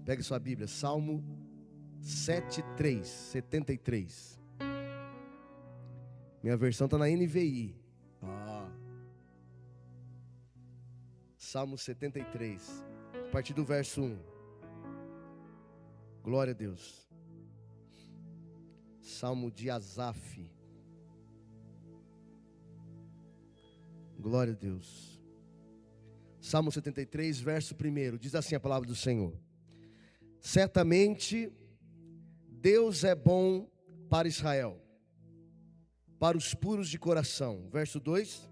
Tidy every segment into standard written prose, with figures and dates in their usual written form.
Pegue sua Bíblia, Salmo 73. Minha versão está na NVI. Salmo 73, a partir do verso 1. Glória a Deus. Salmo de Asaf. Glória a Deus. Salmo 73, verso 1. Diz assim a palavra do Senhor: certamente Deus é bom para Israel, para os puros de coração. Verso 2: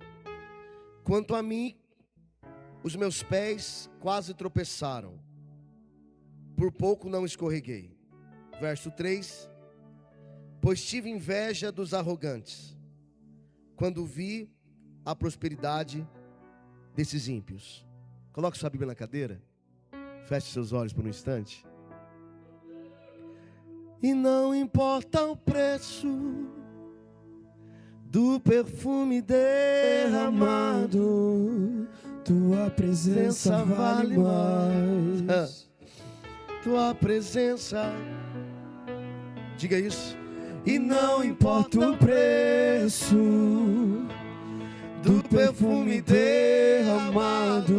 quanto a mim, os meus pés quase tropeçaram, por pouco não escorreguei. Verso 3: pois tive inveja dos arrogantes, quando vi a prosperidade desses ímpios. Coloque sua Bíblia na cadeira, feche seus olhos por um instante. E não importa o preço do perfume derramado, tua presença vale mais. Tua presença, diga isso. E não importa o preço do perfume derramado,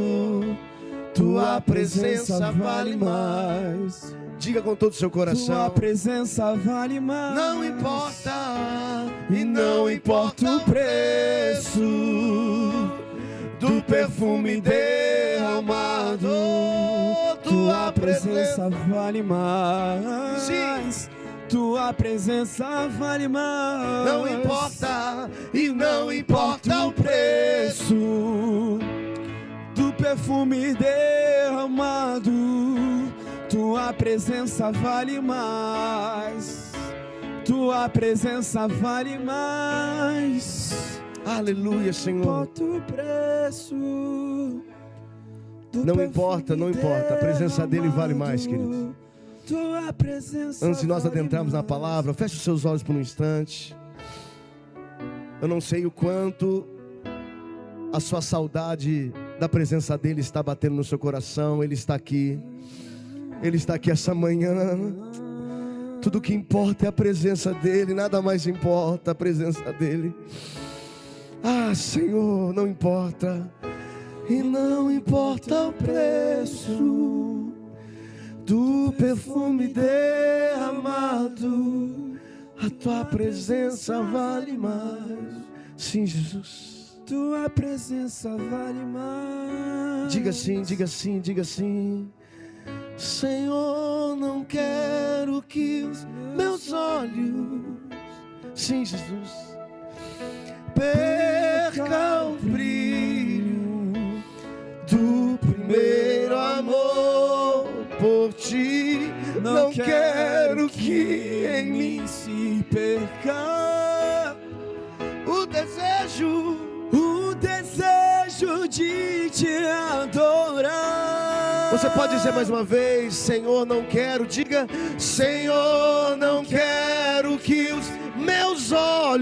tua presença vale mais. Diga com todo o seu coração. Tua presença vale mais. Não importa, e não importa o preço do perfume derramado, tua presença vale mais. Sim. Tua presença vale mais. Não importa, e não importa o preço do perfume derramado, tua presença vale mais. Tua presença vale mais. Aleluia, Senhor. Não importa o preço. Não importa, não importa. A presença dele vale mais, queridos. Tua presença. Antes de nós adentrarmos na palavra, feche os seus olhos por um instante. Eu não sei o quanto a sua saudade da presença dele está batendo no seu coração. Ele está aqui. Ele está aqui essa manhã. Tudo que importa é a presença dele. Nada mais importa a presença dele. Ah, Senhor, não importa. E não importa o preço do perfume derramado, a tua presença vale mais. Sim, Jesus. Tua presença vale mais. Diga sim, diga sim, diga sim. Senhor, não quero que os meus olhos, sim, Jesus, perca o brilho do primeiro amor por ti. Não quero que em mim se perca o desejo de te adorar. Você pode dizer mais uma vez: Senhor, não quero. Diga: Senhor, não quero que os meus olhos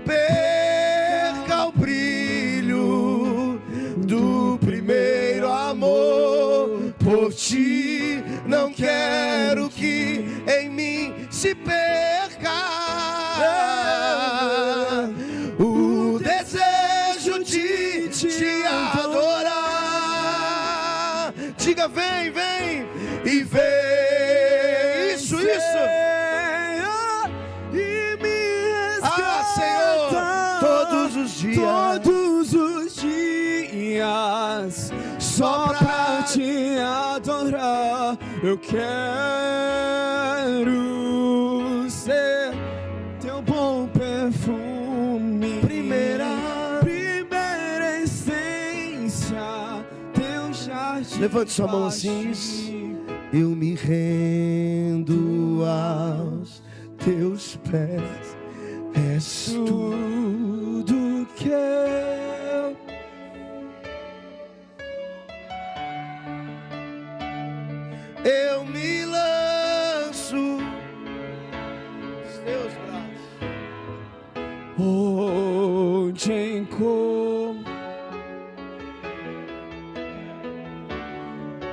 perca o brilho do primeiro amor por ti. Não quero que em mim se perca o desejo de te adorar. Diga: vem, vem e vem. Isso. E me resgata, Senhor, todos os dias, só pra te adorar. Eu quero ser teu bom perfume, primeira essência, teu jardim. Levante sua mão assim. Eu me rendo aos teus pés. És tudo que eu me lanço nos teus braços. Onde encontro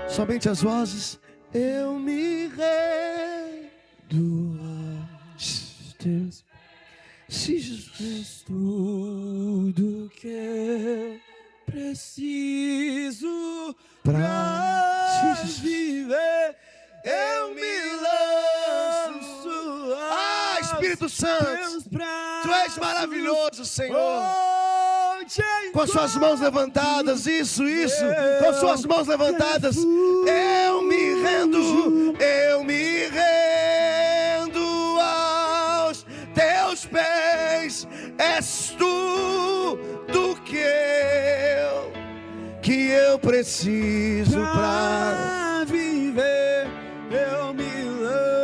Somente as vozes. Eu me rendo aos teus. Se Jesus, tudo que eu preciso pra viver, eu me lanço. Espírito Santo, Tu és maravilhoso, Senhor. Com as suas mãos levantadas, isso, com as suas mãos levantadas, eu me rendo aos teus pés. És tudo que eu preciso pra viver, eu me lanço.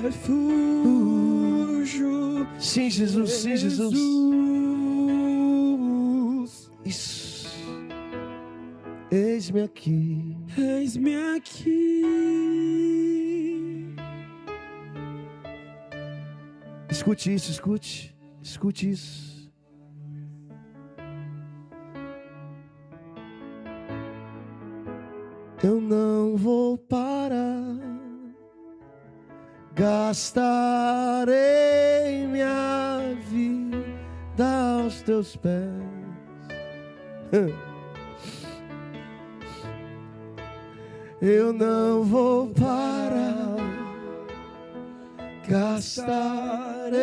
Refúgio. Sim, Jesus, sim, Jesus. Isso. Eis-me aqui. Eis-me aqui. Escute isso, escute isso. Eu não vou parar. Gastarei minha vida aos teus pés. Eu não vou parar. Gastarei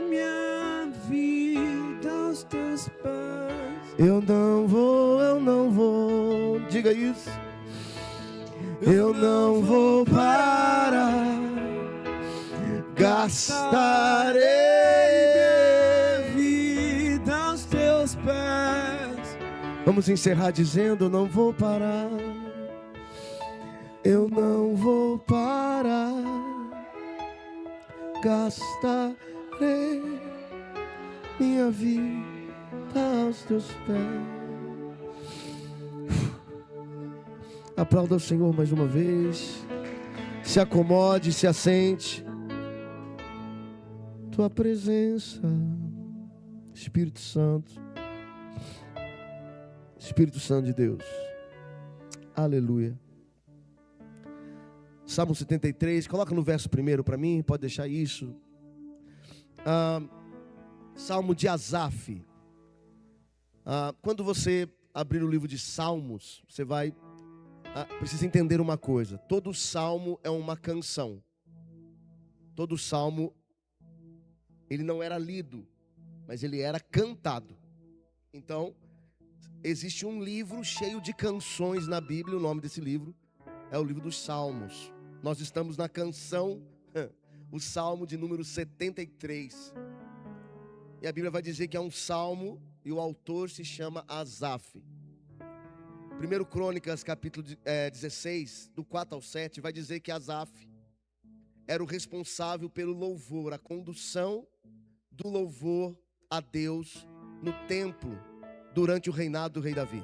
minha vida aos teus pés. Eu não vou. Diga isso. Eu não vou parar. Gastarei minha vida aos teus pés. Vamos encerrar dizendo: eu não vou parar. Eu não vou parar. Gastarei minha vida aos teus pés. Aplauda o Senhor mais uma vez. Se acomode, se assente. Tua presença, Espírito Santo. Espírito Santo de Deus. Aleluia. Salmo 73, coloca no verso primeiro para mim, pode deixar isso. Salmo de Asaf. Quando você abrir o livro de Salmos, você vai precisa entender uma coisa. Todo salmo é uma canção. Todo salmo, ele não era lido, mas ele era cantado. Então, existe um livro cheio de canções na Bíblia. O nome desse livro é o livro dos Salmos. Nós estamos na canção, o Salmo de número 73. E a Bíblia vai dizer que é um salmo e o autor se chama Asaf. 1 Crônicas, capítulo 16, do 4 ao 7, vai dizer que Asaf era o responsável pelo louvor, a condução do louvor a Deus no templo durante o reinado do rei Davi.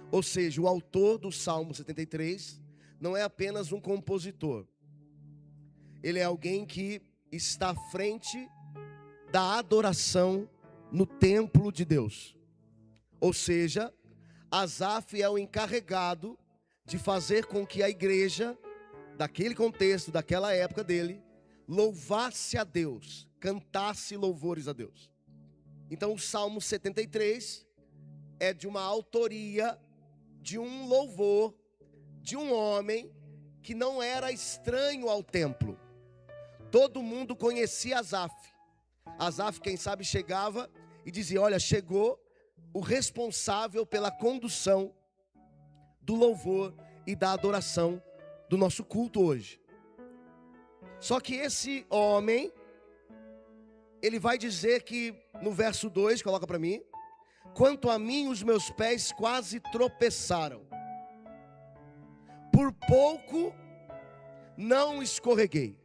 Ou seja, o autor do Salmo 73 não é apenas um compositor. Ele é alguém que está à frente da adoração no templo de Deus. Ou seja, Asaf é o encarregado de fazer com que a igreja, daquele contexto, daquela época dele, louvasse a Deus, cantasse louvores a Deus. Então o Salmo 73 é de uma autoria, de um louvor, de um homem que não era estranho ao templo. Todo mundo conhecia Asaf. Asaf, quem sabe, chegava e dizia: olha, chegou o responsável pela condução do louvor e da adoração do nosso culto hoje. Só que esse homem, ele vai dizer que no verso 2, coloca para mim: quanto a mim, os meus pés quase tropeçaram, por pouco não escorreguei.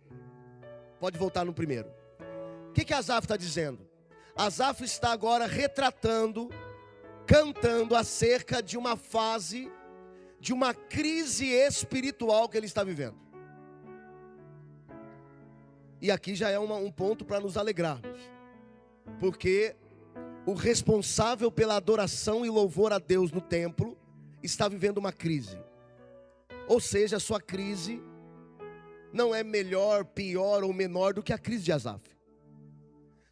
Pode voltar no primeiro. O que Asaf está dizendo? Asaf está agora retratando, cantando acerca de uma fase, de uma crise espiritual que ele está vivendo. E aqui já é um ponto para nos alegrarmos, porque o responsável pela adoração e louvor a Deus no templo está vivendo uma crise. Ou seja, a sua crise não é melhor, pior ou menor do que a crise de Asaf.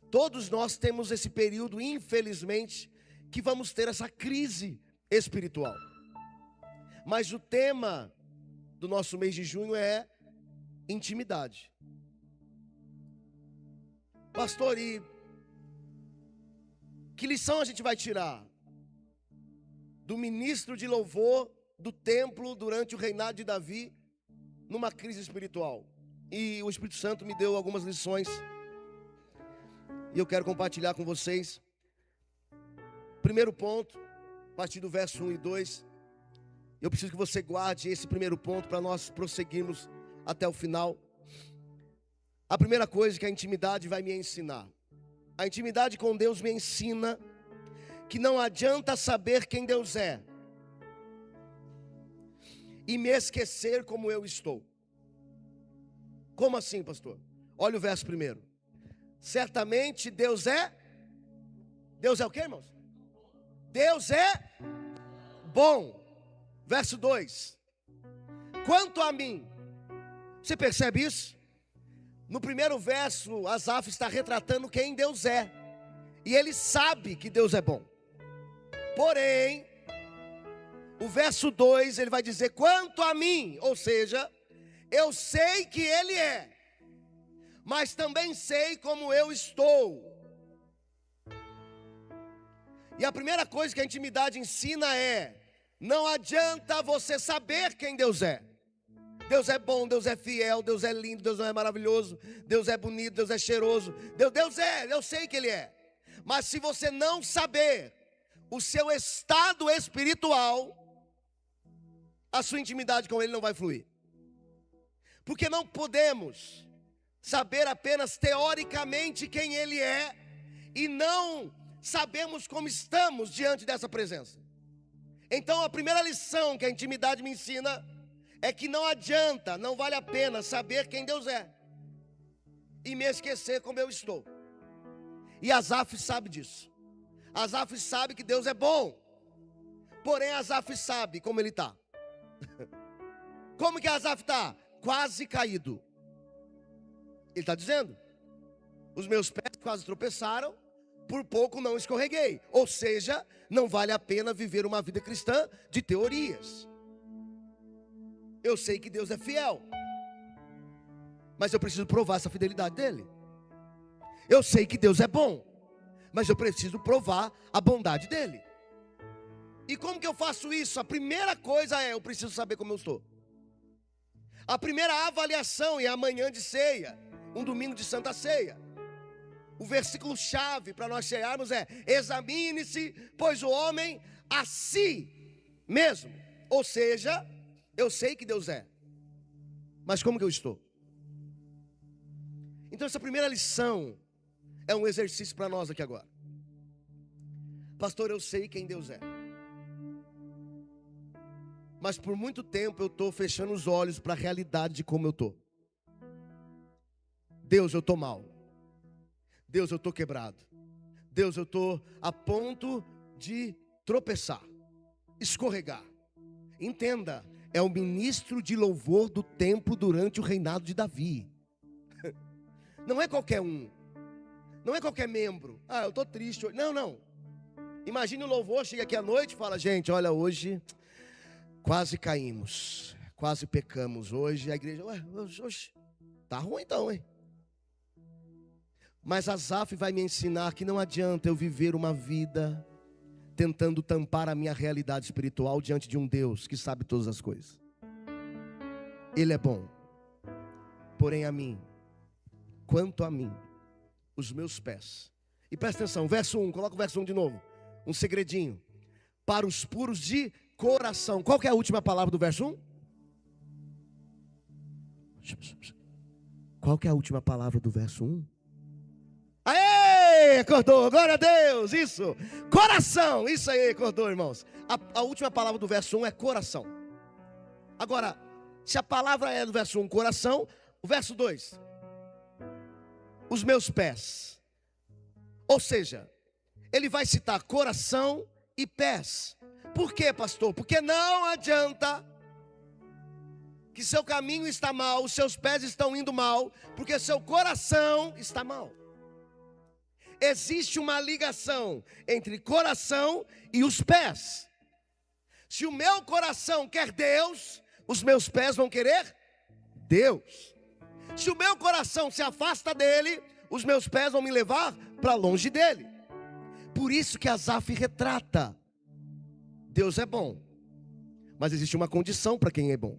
Todos nós temos esse período, infelizmente, que vamos ter essa crise espiritual. Mas o tema do nosso mês de junho é intimidade. Pastor, e que lição a gente vai tirar do ministro de louvor do templo durante o reinado de Davi numa crise espiritual? E o Espírito Santo me deu algumas lições e eu quero compartilhar com vocês. Primeiro ponto, a partir do verso 1 e 2, eu preciso que você guarde esse primeiro ponto para nós prosseguirmos até o final. A primeira coisa que a intimidade vai me ensinar: a intimidade com Deus me ensina que não adianta saber quem Deus é e me esquecer como eu estou. Como assim, pastor? Olha o verso primeiro. Certamente Deus é o quê, irmãos? Deus é bom. Verso 2. Quanto a mim, você percebe isso? No primeiro verso, Asaf está retratando quem Deus é. E ele sabe que Deus é bom. Porém, o verso 2, ele vai dizer, quanto a mim, ou seja, eu sei que Ele é, mas também sei como eu estou. E a primeira coisa que a intimidade ensina é: não adianta você saber quem Deus é. Deus é bom, Deus é fiel, Deus é lindo, Deus é maravilhoso, Deus é bonito, Deus é cheiroso. Eu sei que Ele é. Mas se você não saber o seu estado espiritual, a sua intimidade com Ele não vai fluir. Porque não podemos saber apenas teoricamente quem Ele é e não sabemos como estamos diante dessa presença. Então a primeira lição que a intimidade me ensina é que não adianta, não vale a pena saber quem Deus é e me esquecer como eu estou. E Asaf sabe disso. Asaf sabe que Deus é bom. Porém Asaf sabe como ele está. Como que Asaf está? Quase caído. Ele está dizendo: os meus pés quase tropeçaram, por pouco não escorreguei. Ou seja, não vale a pena viver uma vida cristã de teorias. Eu sei que Deus é fiel, mas eu preciso provar essa fidelidade dele. Eu sei que Deus é bom, mas eu preciso provar a bondade dele. E como que eu faço isso? A primeira coisa é: eu preciso saber como eu estou. A primeira avaliação é amanhã de ceia, um domingo de Santa Ceia. O versículo chave para nós cearmos é: examine-se, pois o homem a si mesmo. Ou seja, eu sei que Deus é, mas como que eu estou? Então essa primeira lição é um exercício para nós aqui agora. Pastor, eu sei quem Deus é, mas por muito tempo eu estou fechando os olhos para a realidade de como eu estou. Deus, eu estou mal. Deus, eu estou quebrado. Deus, eu estou a ponto de tropeçar, escorregar. Entenda, é o ministro de louvor do templo durante o reinado de Davi. Não é qualquer um. Não é qualquer membro. Ah, eu estou triste hoje. Não, não. Imagine o louvor, chega aqui à noite e fala: gente, olha, hoje quase caímos, quase pecamos. Hoje a igreja, hoje tá ruim então, hein? Mas Asaf vai me ensinar que não adianta eu viver uma vida tentando tampar a minha realidade espiritual diante de um Deus que sabe todas as coisas. Ele é bom, porém a mim, quanto a mim, os meus pés. E presta atenção, verso 1, coloca o verso 1 de novo. Um segredinho. Para os puros de coração. Qual que é a última palavra do verso 1? Qual que é a última palavra do verso 1? Aê, acordou, glória a Deus, isso. Coração, isso aí, acordou, irmãos. A última palavra do verso 1 é coração. Agora, se a palavra é do verso 1, coração, o verso 2. os meus pés. Ou seja, ele vai citar coração e pés. Por quê, pastor? Porque não adianta que seu caminho está mal, os seus pés estão indo mal, porque seu coração está mal. Existe uma ligação entre coração e os pés. Se o meu coração quer Deus, os meus pés vão querer Deus. Se o meu coração se afasta dele, os meus pés vão me levar para longe dele. Por isso que Asaf retrata: Deus é bom, mas existe uma condição para quem é bom: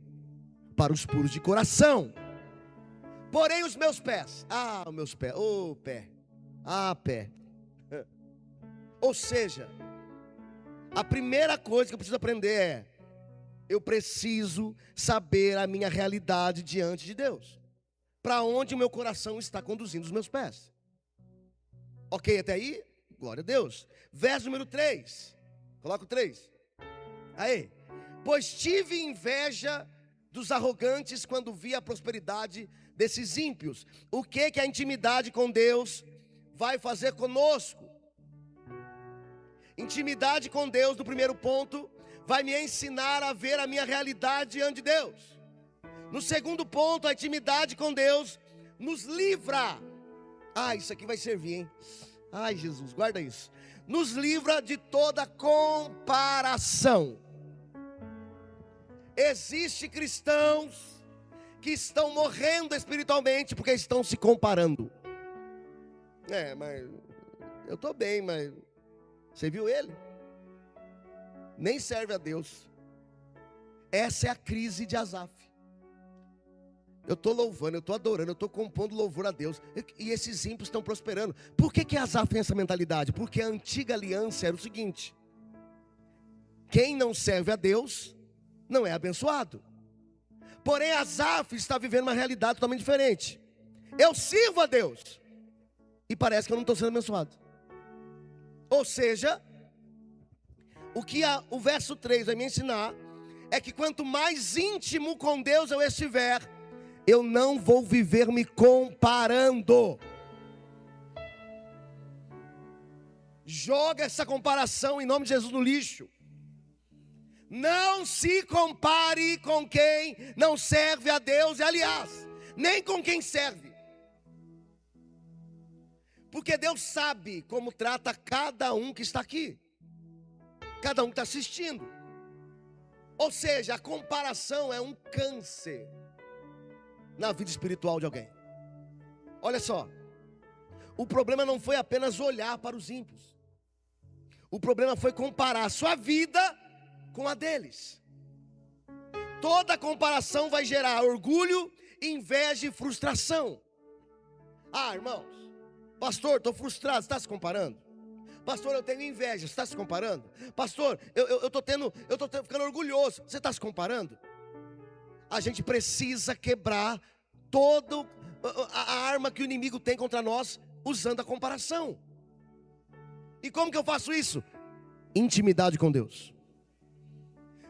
para os puros de coração. Porém os meus pés, os meus pés, pé, pé. Ou seja, a primeira coisa que eu preciso aprender é: eu preciso saber a minha realidade diante de Deus. Para onde o meu coração está conduzindo os meus pés. Ok até aí? Glória a Deus. Verso número 3. Coloca o 3. Aí. Pois tive inveja dos arrogantes quando vi a prosperidade desses ímpios. O que a intimidade com Deus vai fazer conosco? Intimidade com Deus, no primeiro ponto, vai me ensinar a ver a minha realidade diante de Deus. No segundo ponto, a intimidade com Deus nos livra. Isso aqui vai servir, hein? Jesus, guarda isso. Nos livra de toda comparação. Existem cristãos que estão morrendo espiritualmente porque estão se comparando. Mas eu estou bem, mas você viu ele? Nem serve a Deus. Essa é a crise de Asaf. Eu estou louvando, eu estou adorando, eu estou compondo louvor a Deus, e esses ímpios estão prosperando. Por que Asaf tem essa mentalidade? Porque a antiga aliança era o seguinte: quem não serve a Deus não é abençoado. Porém Asaf está vivendo uma realidade totalmente diferente. Eu sirvo a Deus e parece que eu não estou sendo abençoado. Ou seja, o que o verso 3 vai me ensinar é que quanto mais íntimo com Deus eu estiver, eu não vou viver me comparando. Joga essa comparação em nome de Jesus no lixo. Não se compare com quem não serve a Deus, e aliás, nem com quem serve. Porque Deus sabe como trata cada um que está aqui, cada um que está assistindo. Ou seja, a comparação é um câncer na vida espiritual de alguém. Olha só, o problema não foi apenas olhar para os ímpios. O problema foi comparar a sua vida com a deles. Toda comparação vai gerar orgulho, inveja e frustração. Irmãos, pastor, estou frustrado, você está se comparando? Pastor, eu tenho inveja, você está se comparando? Pastor, eu estou ficando orgulhoso, você está se comparando? A gente precisa quebrar toda a arma que o inimigo tem contra nós, usando a comparação. E como que eu faço isso? Intimidade com Deus.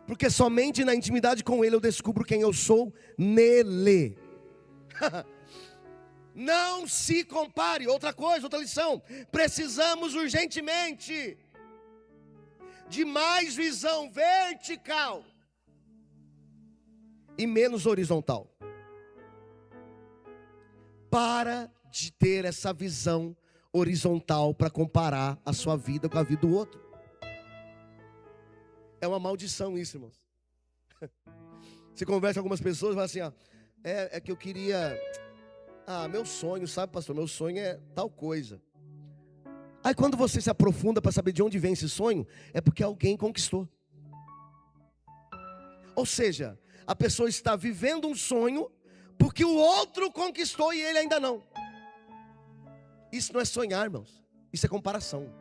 Porque somente na intimidade com Ele eu descubro quem eu sou nele. Não se compare. Outra coisa, outra lição: precisamos urgentemente de mais visão vertical e menos horizontal. Para de ter essa visão horizontal para comparar a sua vida com a vida do outro. É uma maldição isso, irmãos. Você conversa com algumas pessoas e fala assim: é que eu queria... meu sonho, sabe, pastor? Meu sonho é tal coisa. Aí quando você se aprofunda para saber de onde vem esse sonho, é porque alguém conquistou. Ou seja, a pessoa está vivendo um sonho porque o outro conquistou e ele ainda não. Isso não é sonhar, irmãos. Isso é comparação.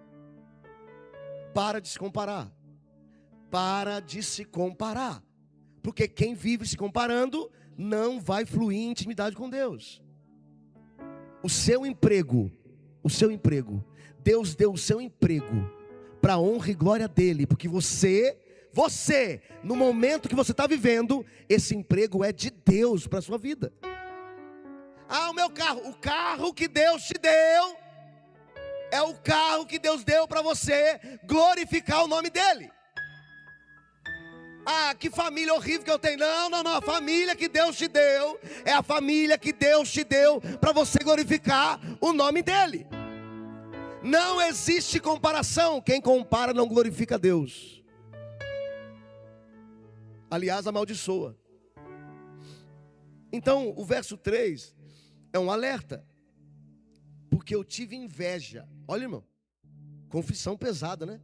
Para de se comparar. Para de se comparar. Porque quem vive se comparando não vai fluir em intimidade com Deus. O seu emprego, Deus deu o seu emprego para a honra e glória dele, porque você, no momento que você está vivendo, esse emprego é de Deus para a sua vida. Ah, o meu carro. O carro que Deus te deu é o carro que Deus deu para você glorificar o nome dEle. Ah, que família horrível que eu tenho. Não, não, não. A família que Deus te deu é a família que Deus te deu para você glorificar o nome dEle. Não existe comparação. Quem compara não glorifica Deus. Aliás, amaldiçoa. Então, o verso 3 é um alerta. Porque eu tive inveja. Olha, irmão. Confissão pesada, né?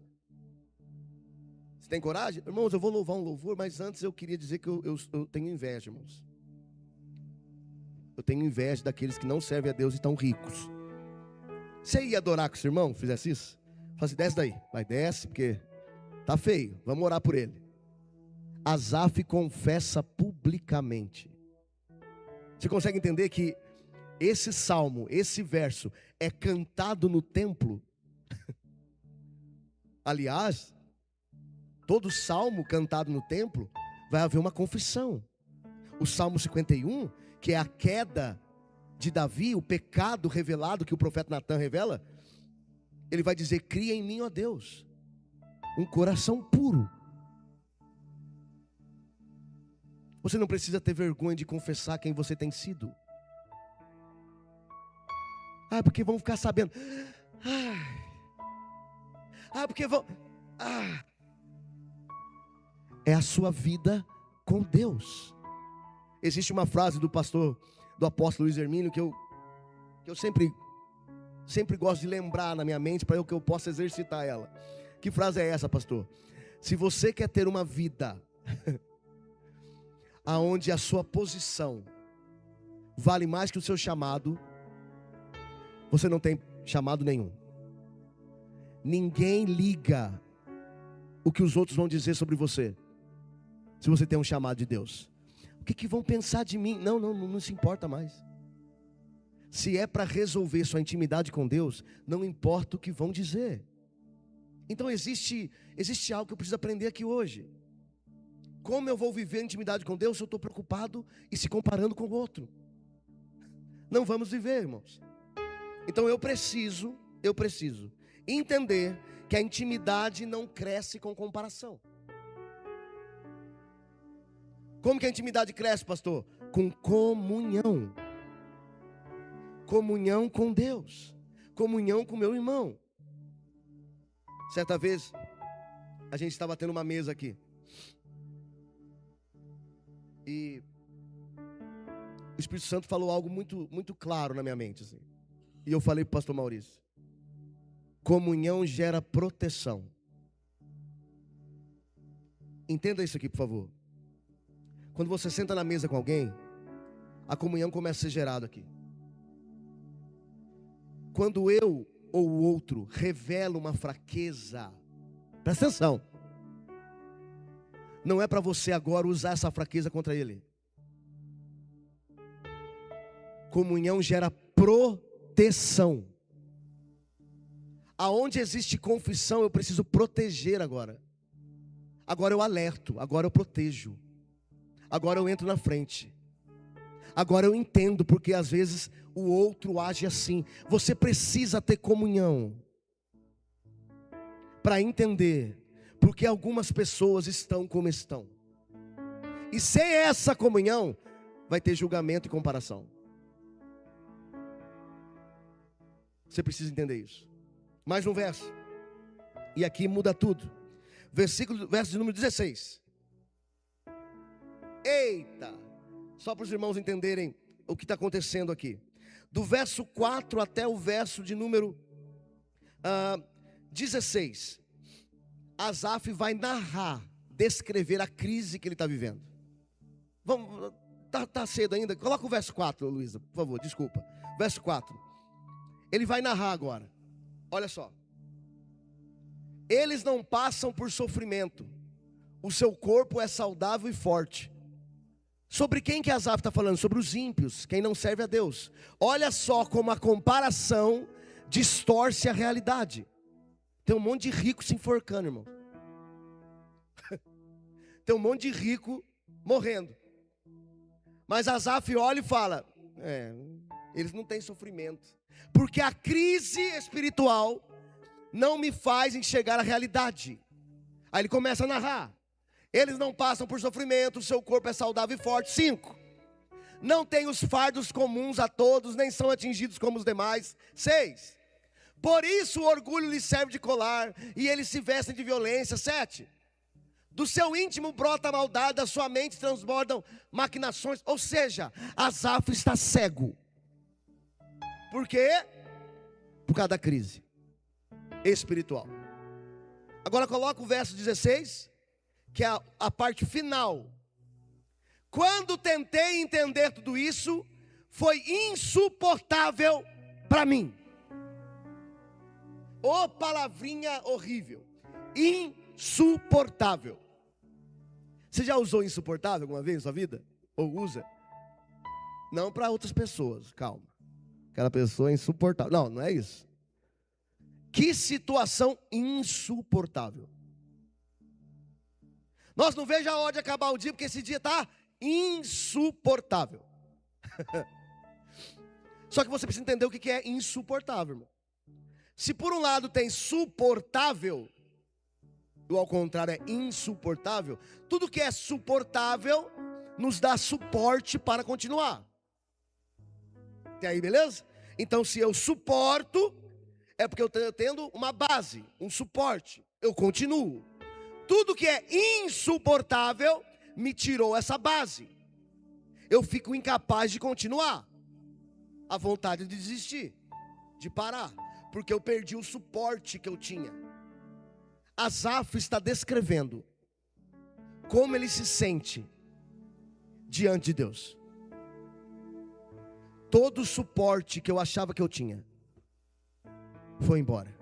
Você tem coragem? Irmãos, eu vou louvar um louvor, mas antes eu queria dizer que eu tenho inveja, irmãos. Eu tenho inveja daqueles que não servem a Deus e estão ricos. Você ia adorar com seu irmão, fizesse isso? Fala assim, desce daí. Vai, desce, porque tá feio. Vamos orar por ele. Asaf confessa publicamente. Você consegue entender que esse salmo, esse verso é cantado no templo? Aliás, todo salmo cantado no templo vai haver uma confissão. O Salmo 51, que é a queda de Davi, o pecado revelado que o profeta Natan revela, ele vai dizer, cria em mim, ó Deus, um coração puro. Você não precisa ter vergonha de confessar quem você tem sido. Ah, porque vão ficar sabendo. Porque vão... É a sua vida com Deus. Existe uma frase do pastor, do apóstolo Luiz Hermínio, que eu sempre gosto de lembrar na minha mente, para que eu possa exercitar ela. Que frase é essa, pastor? Se você quer ter uma vida aonde a sua posição vale mais que o seu chamado, você não tem chamado nenhum. Ninguém liga o que os outros vão dizer sobre você, se você tem um chamado de Deus. O que vão pensar de mim? Não se importa mais. Se é para resolver sua intimidade com Deus, não importa o que vão dizer. Então existe algo que eu preciso aprender aqui hoje. Como eu vou viver intimidade com Deus se eu estou preocupado e se comparando com o outro? Não vamos viver, irmãos. Então eu preciso entender que a intimidade não cresce com comparação. Como que a intimidade cresce, pastor? Com comunhão. Comunhão com Deus. Comunhão com meu irmão. Certa vez, a gente estava tendo uma mesa aqui. E o Espírito Santo falou algo muito, muito claro na minha mente, assim. E eu falei para o pastor Maurício: comunhão gera proteção. Entenda isso aqui, por favor. Quando você senta na mesa com alguém, a comunhão começa a ser gerada aqui. Quando eu ou o outro revela uma fraqueza, presta atenção, não é para você agora usar essa fraqueza contra ele. Comunhão gera proteção. Aonde existe confissão, eu preciso proteger agora. Agora eu alerto, agora eu protejo. Agora eu entro na frente. Agora eu entendo porque às vezes o outro age assim. Você precisa ter comunhão para entender porque algumas pessoas estão como estão. E sem essa comunhão vai ter julgamento e comparação. Você precisa entender isso. Mais um verso. E aqui muda tudo. Verso de número 16. Eita! Só para os irmãos entenderem o que está acontecendo aqui. Do verso 4 até o verso de número 16. Asaf vai narrar, descrever a crise que ele está vivendo. Vamos, tá cedo ainda. Coloca o verso 4, Luísa, por favor, desculpa. Verso 4. Ele vai narrar agora. Olha só. Eles não passam por sofrimento. O seu corpo é saudável e forte. Sobre quem que Asaf está falando? Sobre os ímpios, quem não serve a Deus. Olha só como a comparação distorce a realidade. Tem um monte de rico se enforcando, irmão. Tem um monte de rico morrendo. Mas Asaf olha e fala: Eles não têm sofrimento. Porque a crise espiritual não me faz enxergar a realidade. Aí ele começa a narrar. Eles não passam por sofrimento, o seu corpo é saudável e forte. 5. Não têm os fardos comuns a todos, nem são atingidos como os demais. 6. Por isso o orgulho lhes serve de colar, e eles se vestem de violência. 7. Do seu íntimo brota a maldade, da sua mente transbordam maquinações. Ou seja, Asaf está cego. Por quê? Por causa da crise espiritual. Agora coloca o verso 16, que é a parte final. Quando tentei entender tudo isso, foi insuportável para mim. Ô palavrinha horrível. Insuportável. Você já usou insuportável alguma vez na sua vida? Ou usa? Não para outras pessoas, calma. Aquela pessoa é insuportável. Não, não é isso. Que situação insuportável. Nós não vejo a hora de acabar o dia, porque esse dia está insuportável. Só que você precisa entender o que é insuportável, irmão. Se por um lado tem suportável, ou ao contrário é insuportável, tudo que é suportável nos dá suporte para continuar. Tem aí, beleza? Então se eu suporto, é porque eu estou tendo uma base, um suporte, eu continuo. Tudo que é insuportável me tirou essa base. Eu fico incapaz de continuar. A vontade de desistir, de parar, porque eu perdi o suporte que eu tinha. Asaf está descrevendo como ele se sente diante de Deus. Todo o suporte que eu achava que eu tinha foi embora.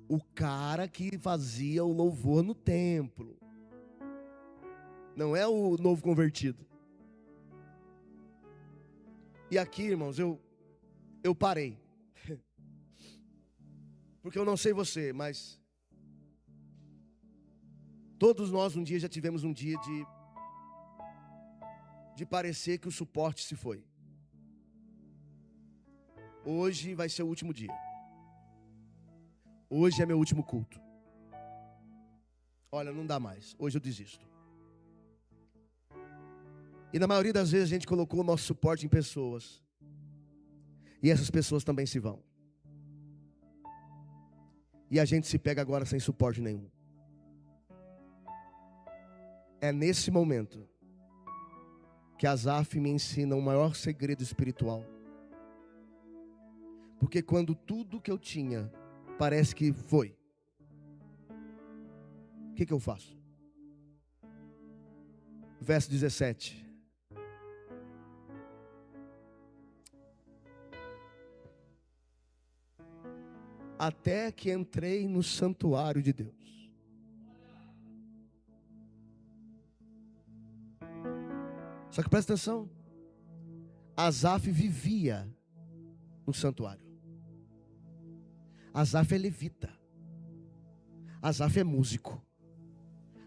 O cara que fazia o louvor no templo, não é o novo convertido. E aqui, irmãos, eu parei. Porque eu não sei você, mas todos nós um dia já tivemos um dia de parecer que o suporte se foi. Hoje vai ser o último dia. Hoje é meu último culto. Olha, não dá mais. Hoje eu desisto. E na maioria das vezes a gente colocou o nosso suporte em pessoas. E essas pessoas também se vão. E a gente se pega agora sem suporte nenhum. É nesse momento que Asaf me ensina o maior segredo espiritual. Porque quando tudo que eu tinha parece que foi, o que eu faço? Verso 17. Até que entrei no santuário de Deus. Só que presta atenção. Asaf vivia no santuário. Asaf é levita. Asaf é músico.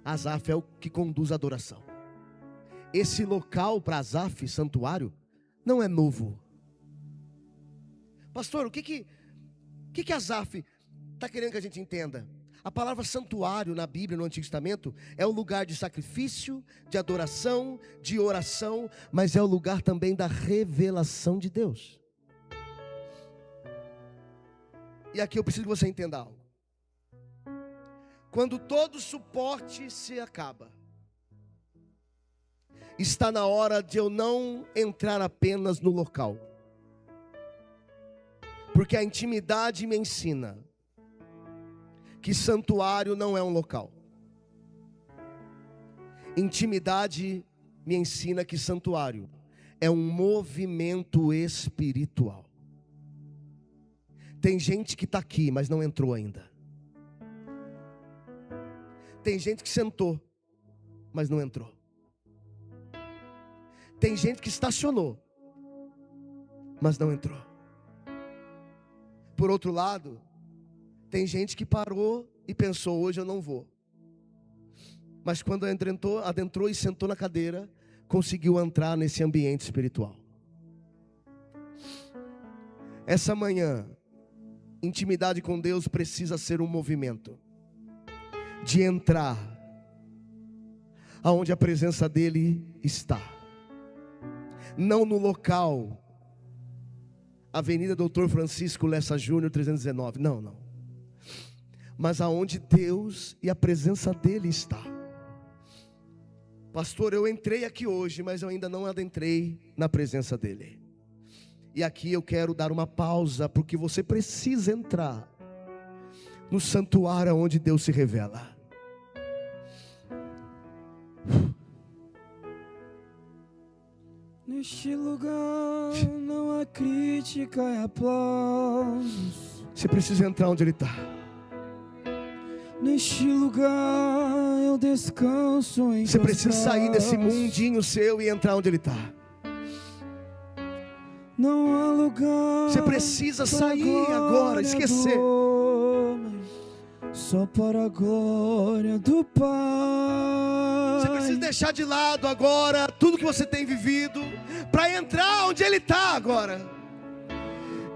Asaf é o que conduz a adoração. Esse local para Asaf, santuário, não é novo. Pastor, o que Asaf está querendo que a gente entenda? A palavra santuário na Bíblia, no Antigo Testamento, é um lugar de sacrifício, de adoração, de oração, mas é o lugar também da revelação de Deus. E aqui eu preciso que você entenda algo. Quando todo suporte se acaba, está na hora de eu não entrar apenas no local. Porque a intimidade me ensina que santuário não é um local. Intimidade me ensina que santuário é um movimento espiritual. Tem gente que está aqui, mas não entrou ainda. Tem gente que sentou, mas não entrou. Tem gente que estacionou, mas não entrou. Por outro lado, tem gente que parou e pensou, hoje eu não vou. Mas quando adentrou e sentou na cadeira, conseguiu entrar nesse ambiente espiritual. Essa manhã, intimidade com Deus precisa ser um movimento de entrar aonde a presença dele está, não no local Avenida Doutor Francisco Lessa Júnior 319, não, mas aonde Deus e a presença dele está. Pastor, eu entrei aqui hoje, mas eu ainda não adentrei na presença dele. E aqui eu quero dar uma pausa, porque você precisa entrar no santuário onde Deus se revela. Neste lugar não há crítica e aplausos. Você precisa entrar onde ele está. Neste lugar eu descanso em Você teus precisa sair desse braços. mundinho seu e entrar onde ele está. Não há lugar. Você precisa para a sair glória agora, esquecer. do homem, só para a glória do Pai. Você precisa deixar de lado agora tudo que você tem vivido para entrar onde ele está agora.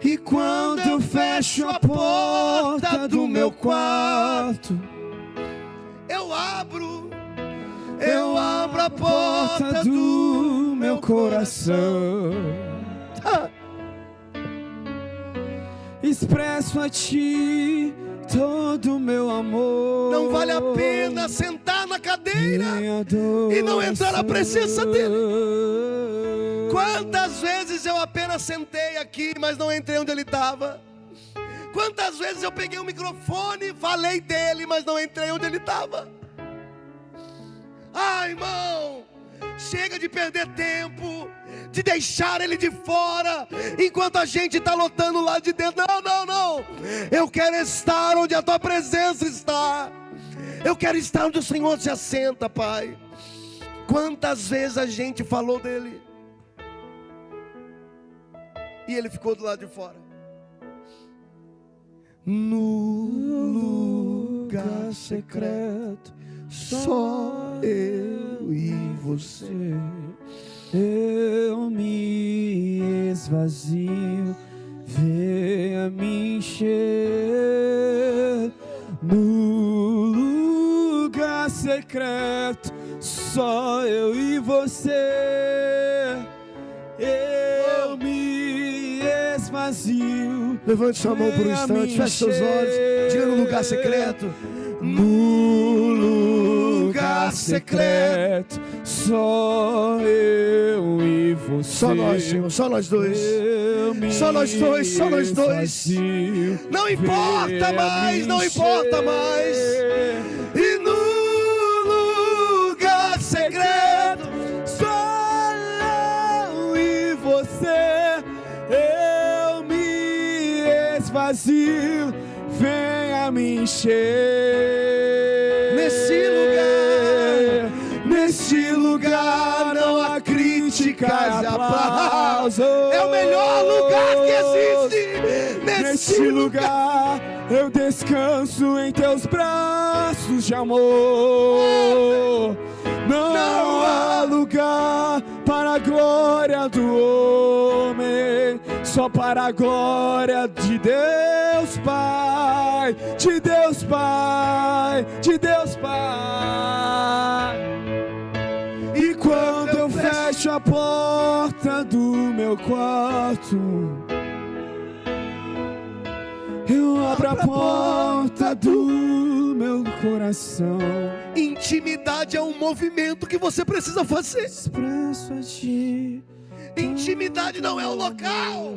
E quando eu fecho a porta do meu quarto, eu abro a porta do meu coração. Expresso a ti todo o meu amor. Não vale a pena sentar na cadeira Minha e não entrar na presença dele. adoração. Quantas vezes eu apenas sentei aqui, mas não entrei onde ele estava? Quantas vezes eu peguei o microfone, falei dele, mas não entrei onde ele estava? Ah, irmão, chega de perder tempo, de deixar ele de fora, enquanto a gente está lotando lá de dentro. Não, eu quero estar onde a tua presença está. Eu quero estar onde o Senhor se assenta, Pai. Quantas vezes a gente falou dele e ele ficou do lado de fora? No lugar secreto, só eu e você. Eu me esvazio, venha me encher. No lugar secreto, só eu e você. Eu me esvazio. Levante sua mão por um instante, feche seus olhos, diga no lugar secreto. No lugar secreto, só eu e você. Só nós, Senhor, só nós dois. Só nós dois, só nós dois. Não importa mais, não importa mais. E no lugar secreto, só eu e você. Eu me esvazio, venha me encher. Nesse lugar não há críticas e aplausos. É o melhor lugar que existe. Nesse lugar eu descanso em teus braços de amor. Não há lugar para a glória do homem, só para a glória de Deus Pai, de Deus Pai, de Deus Pai. E quando eu fecho a porta do meu quarto, eu abro a porta do meu coração. Intimidade é um movimento que você precisa fazer. Expresso a ti. Intimidade não é o local.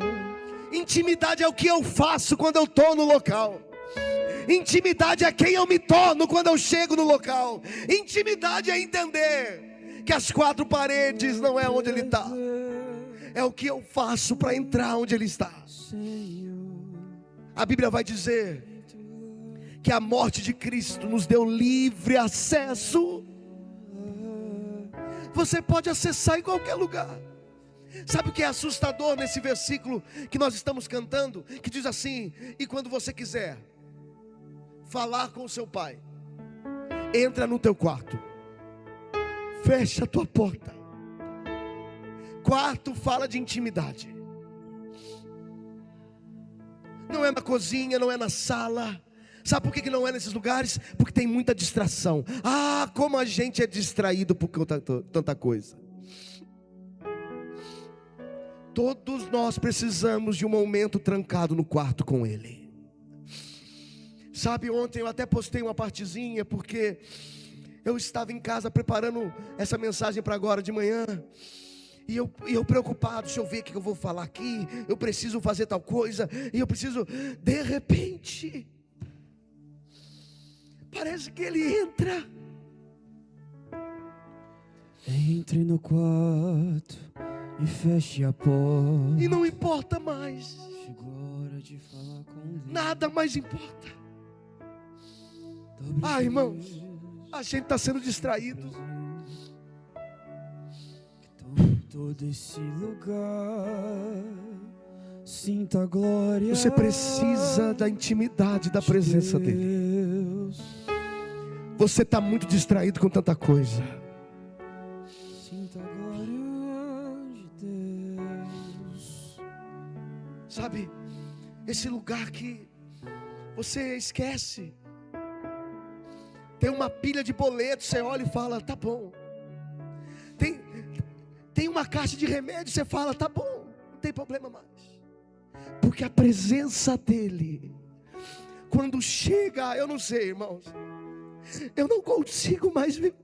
Intimidade é o que eu faço quando eu estou no local. Intimidade é quem eu me torno quando eu chego no local. Intimidade é entender que as quatro paredes não é onde ele está. É o que eu faço para entrar onde ele está. A Bíblia vai dizer que a morte de Cristo nos deu livre acesso. Você pode acessar em qualquer lugar. Sabe o que é assustador nesse versículo que nós estamos cantando? Que diz assim: e quando você quiser falar com o seu pai, entra no teu quarto, fecha a tua porta. Quarto fala de intimidade. não é na cozinha, não é na sala. Sabe por que não é nesses lugares? Porque tem muita distração. Ah, como a gente é distraído por tanta coisa. Todos nós precisamos de um momento trancado no quarto com Ele. Sabe, ontem eu até postei uma partezinha, porque eu estava em casa preparando essa mensagem para agora de manhã. E eu preocupado, deixa eu ver o que eu vou falar aqui. Eu preciso fazer tal coisa. E eu preciso, de repente, parece que Ele entra. Entre no quarto e feche a porta. E não importa mais. Chegou a hora de falar com Deus. Nada mais importa. Ah, irmãos, a gente está sendo distraído. Todo esse lugar, sinta a glória. Você precisa da intimidade, da presença dEle. Você está muito distraído com tanta coisa. Sinta a glória de Deus. Sabe, esse lugar que você esquece. Tem uma pilha de boletos, você olha e fala, tá bom. Tem uma caixa de remédio, você fala, tá bom, não tem problema mais. Porque a presença dEle, quando chega, eu não sei, irmãos, eu não consigo mais viver.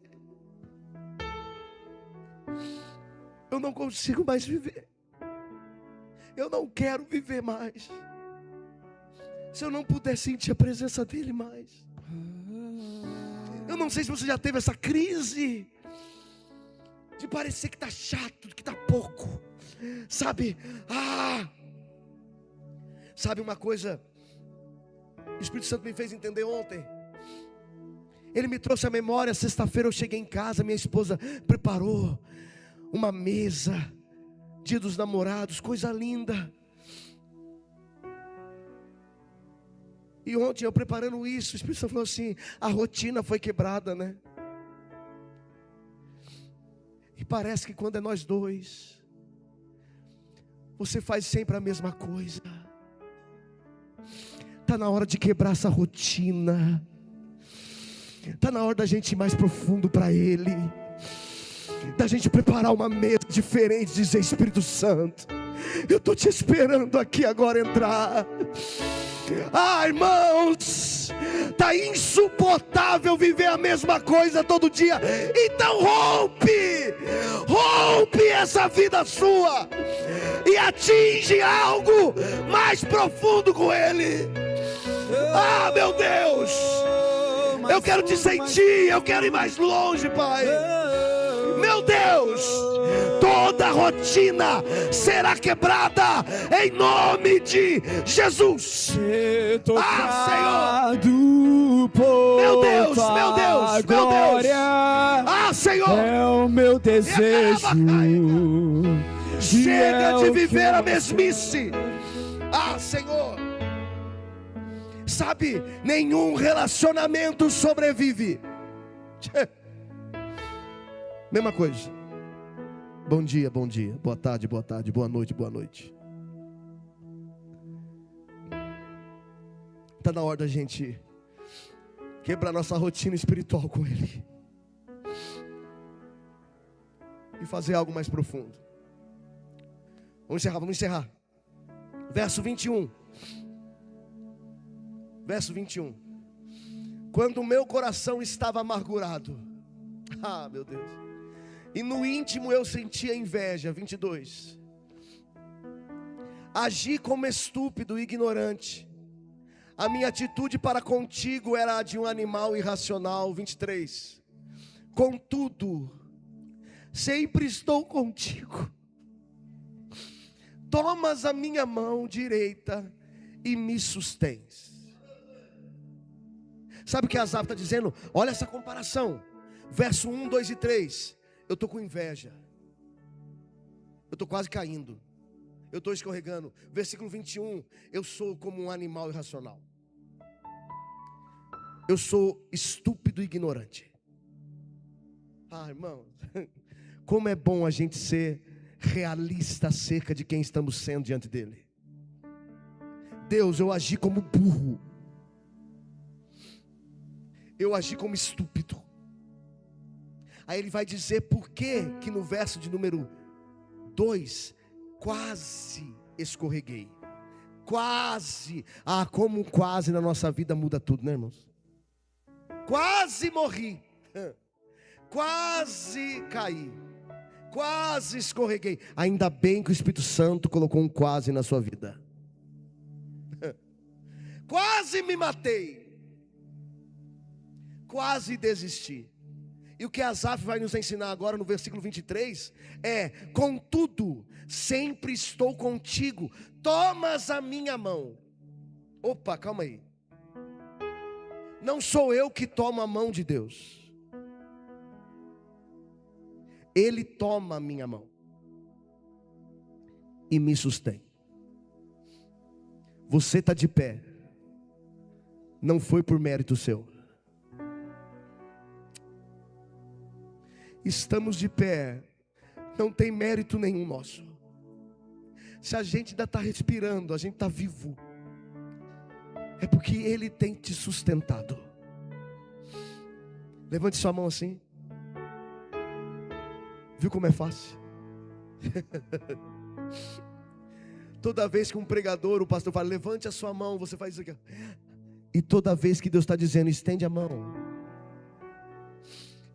Eu não consigo mais viver. Eu não quero viver mais se eu não puder sentir a presença dEle mais. Eu não sei se você já teve essa crise de parecer que está chato, que está pouco. Sabe? Sabe uma coisa? O Espírito Santo me fez entender ontem. Ele me trouxe a memória. Sexta-feira eu cheguei em casa, minha esposa preparou uma mesa, Dia dos Namorados, coisa linda. E ontem eu preparando isso, o Espírito Santo falou assim, a rotina foi quebrada, né? E parece que quando é nós dois, você faz sempre a mesma coisa. Está na hora de quebrar essa rotina. Está na hora da gente ir mais profundo para Ele. Da gente preparar uma mesa diferente, dizer, Espírito Santo, eu estou te esperando aqui agora entrar. Ah, irmãos, está insuportável viver a mesma coisa todo dia. Então rompe essa vida sua e atinge algo mais profundo com Ele. Ah, meu Deus, eu quero te sentir, eu quero ir mais longe, Pai. Meu Deus, toda rotina será quebrada em nome de Jesus. Ah, Senhor, meu Deus, meu Deus, meu Deus. Ah, Senhor, é o meu desejo. Chega de viver a mesmice. Ah, Senhor. Sabe, nenhum relacionamento sobrevive. Mesma coisa. Bom dia, boa tarde, boa noite. Está na hora da gente quebrar nossa rotina espiritual com Ele e fazer algo mais profundo. Vamos encerrar. Verso 21. Quando o meu coração estava amargurado, ah, meu Deus, e no íntimo eu sentia inveja. 22. Agi como estúpido e ignorante. A minha atitude para contigo era a de um animal irracional. 23. Contudo, sempre estou contigo. Tomas a minha mão direita e me sustens. Sabe o que Asaf está dizendo? Olha essa comparação. Verso 1, 2 e 3. Eu estou com inveja. Eu estou quase caindo. Eu estou escorregando. Versículo 21. Eu sou como um animal irracional. Eu sou estúpido e ignorante. Ah, irmão, como é bom a gente ser realista acerca de quem estamos sendo diante dele. Deus, eu agi como burro, eu agi como estúpido. Aí ele vai dizer por que no verso de número 2, quase escorreguei. Quase, como quase na nossa vida muda tudo, né, irmãos? Quase morri, quase caí, quase escorreguei. Ainda bem que o Espírito Santo colocou um quase na sua vida. Quase me matei, quase desisti. E o que Asaf vai nos ensinar agora no versículo 23 é: contudo, sempre estou contigo, tomas a minha mão. Opa, calma aí. Não sou eu que tomo a mão de Deus, Ele toma a minha mão e me sustém. Você está de pé, não foi por mérito seu. Estamos de pé, não tem mérito nenhum nosso. Se a gente ainda está respirando, a gente está vivo, é porque Ele tem te sustentado. Levante sua mão assim. Viu como é fácil? Toda vez que um pregador, o pastor fala, levante a sua mão, você faz isso aqui. E toda vez que Deus está dizendo, estende a mão,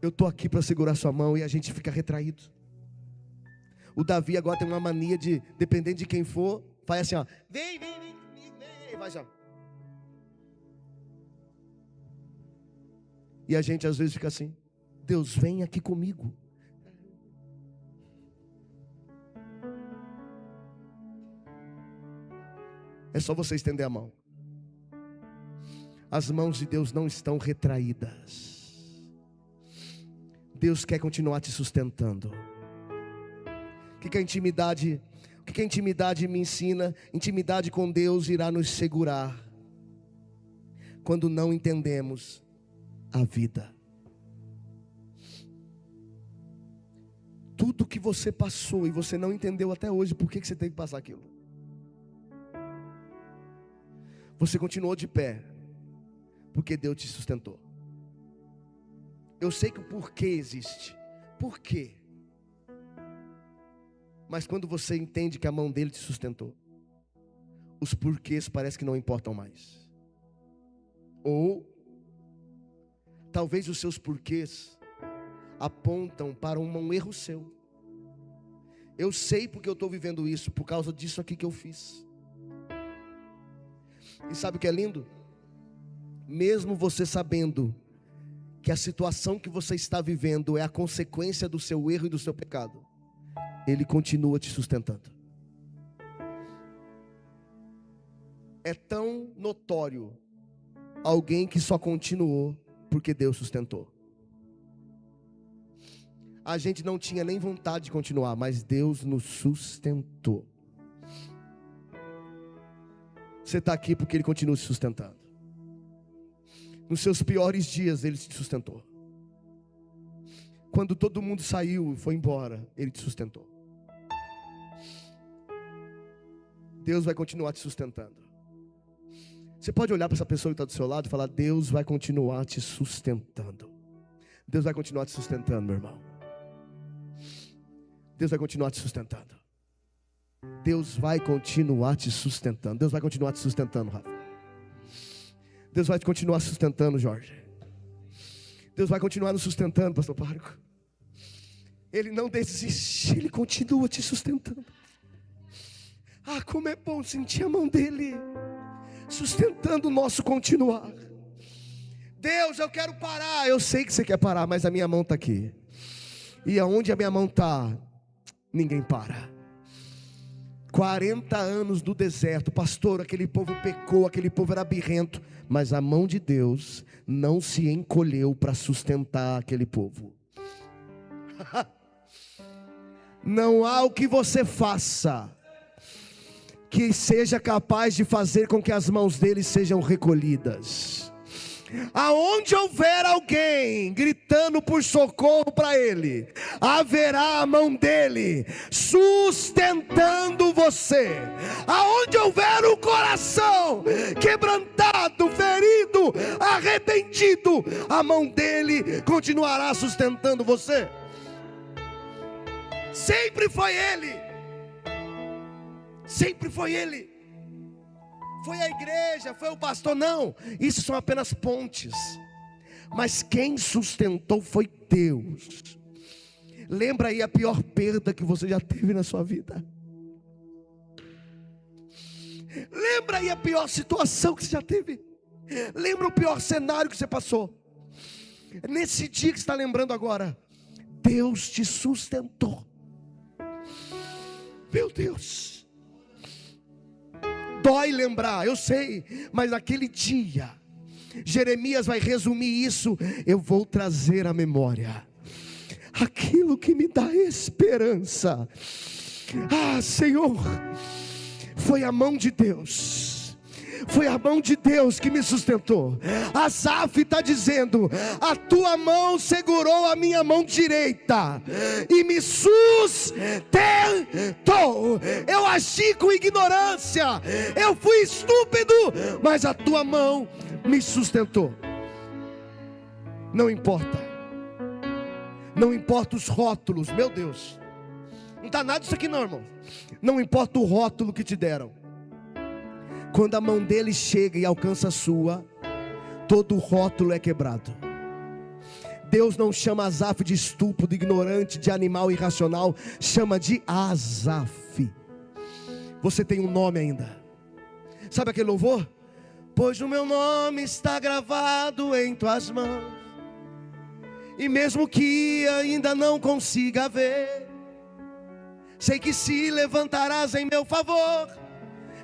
eu estou aqui para segurar sua mão, e a gente fica retraído. O Davi agora tem uma mania de, dependendo de quem for, faz assim, ó, vem, vai já. E a gente às vezes fica assim, Deus, vem aqui comigo. É só você estender a mão. As mãos de Deus não estão retraídas. Deus quer continuar te sustentando. O que a intimidade me ensina? Intimidade com Deus irá nos segurar quando não entendemos a vida. Tudo que você passou e você não entendeu até hoje, por que você teve que passar aquilo? Você continuou de pé porque Deus te sustentou. Eu sei que o porquê existe. Por quê? Mas quando você entende que a mão dele te sustentou, os porquês parece que não importam mais. Ou talvez os seus porquês apontam para um erro seu. Eu sei porque eu estou vivendo isso, por causa disso aqui que eu fiz. E sabe o que é lindo? Mesmo você sabendo que a situação que você está vivendo é a consequência do seu erro e do seu pecado, Ele continua te sustentando. É tão notório alguém que só continuou porque Deus sustentou. A gente não tinha nem vontade de continuar, mas Deus nos sustentou. Você está aqui porque Ele continua te sustentando. Nos seus piores dias Ele te sustentou. Quando todo mundo saiu e foi embora, Ele te sustentou. Deus vai continuar te sustentando. Você pode olhar para essa pessoa que está do seu lado e falar: Deus vai continuar te sustentando. Deus vai continuar te sustentando, meu irmão. Deus vai continuar te sustentando. Deus vai continuar te sustentando. Deus vai continuar te sustentando, Rafa. Deus vai continuar sustentando, Jorge. Deus vai continuar nos sustentando, pastor Párico. Ele não desiste, Ele continua te sustentando. Ah, como é bom sentir a mão dEle sustentando o nosso continuar. Deus, eu quero parar. Eu sei que você quer parar, mas a minha mão está aqui. E aonde a minha mão está, ninguém para. 40 anos do deserto, pastor, aquele povo pecou, aquele povo era birrento, mas a mão de Deus não se encolheu para sustentar aquele povo. Não há o que você faça que seja capaz de fazer com que as mãos dele sejam recolhidas. Aonde houver alguém gritando por socorro para ele, haverá a mão dele sustentando você. Aonde houver um coração quebrantado, ferido, arrependido, a mão dele continuará sustentando você. Sempre foi Ele. Sempre foi Ele. Foi a igreja, foi o pastor, não. Isso são apenas pontes. Mas quem sustentou foi Deus. Lembra aí a pior perda que você já teve na sua vida. Lembra aí a pior situação que você já teve. Lembra o pior cenário que você passou. Nesse dia que você está lembrando agora, Deus te sustentou. Meu Deus. Dói lembrar, eu sei. Mas naquele dia, Jeremias vai resumir isso. Eu vou trazer à memória aquilo que me dá esperança. Ah, Senhor, foi a mão de Deus. Foi a mão de Deus que me sustentou. Asaf está dizendo: a tua mão segurou a minha mão direita e me sustentou. Eu agi com ignorância, eu fui estúpido, mas a tua mão me sustentou. Não importa. Não importa os rótulos, meu Deus. Não está nada disso aqui não, irmão. Não importa o rótulo que te deram. Quando a mão dele chega e alcança a sua, todo o rótulo é quebrado. Deus não chama Asaf de estúpido, ignorante, de animal irracional. Chama de Asaf. Você tem um nome ainda. Sabe aquele louvor? Pois o meu nome está gravado em tuas mãos, e mesmo que ainda não consiga ver, sei que se levantarás em meu favor.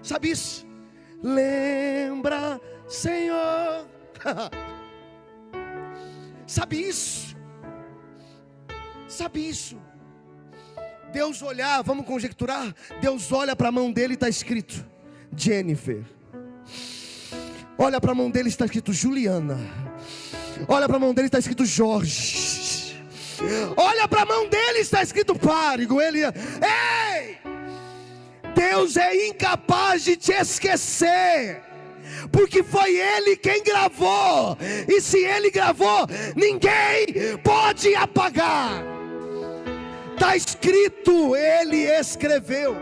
Sabe isso? Lembra, Senhor. Sabe isso? Sabe isso? Deus olhar, vamos conjecturar. Deus olha para a mão dele e está escrito Jennifer. Olha para a mão dele e está escrito Juliana. Olha para a mão dele e está escrito Jorge. Olha para a mão dele e está escrito Párigo. Ele, ei! Deus é incapaz de te esquecer, porque foi Ele quem gravou. E se Ele gravou, ninguém pode apagar. Está escrito, Ele escreveu.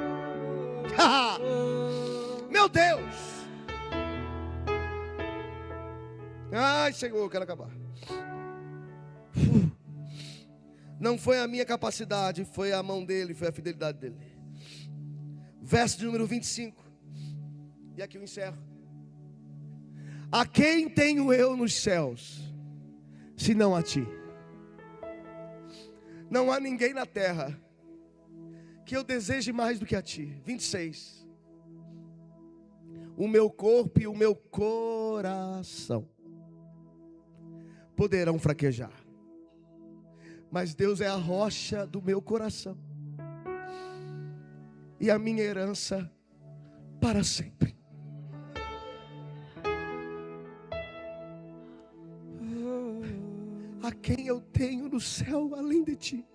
Meu Deus. Ai, Senhor, eu quero acabar. Não foi a minha capacidade, foi a mão dele, foi a fidelidade dele. Verso de número 25. E aqui eu encerro. A quem tenho eu nos céus, senão a ti? Não há ninguém na terra que eu deseje mais do que a ti. 26. O meu corpo e o meu coração poderão fraquejar, mas Deus é a rocha do meu coração e a minha herança para sempre. A quem eu tenho no céu além de ti,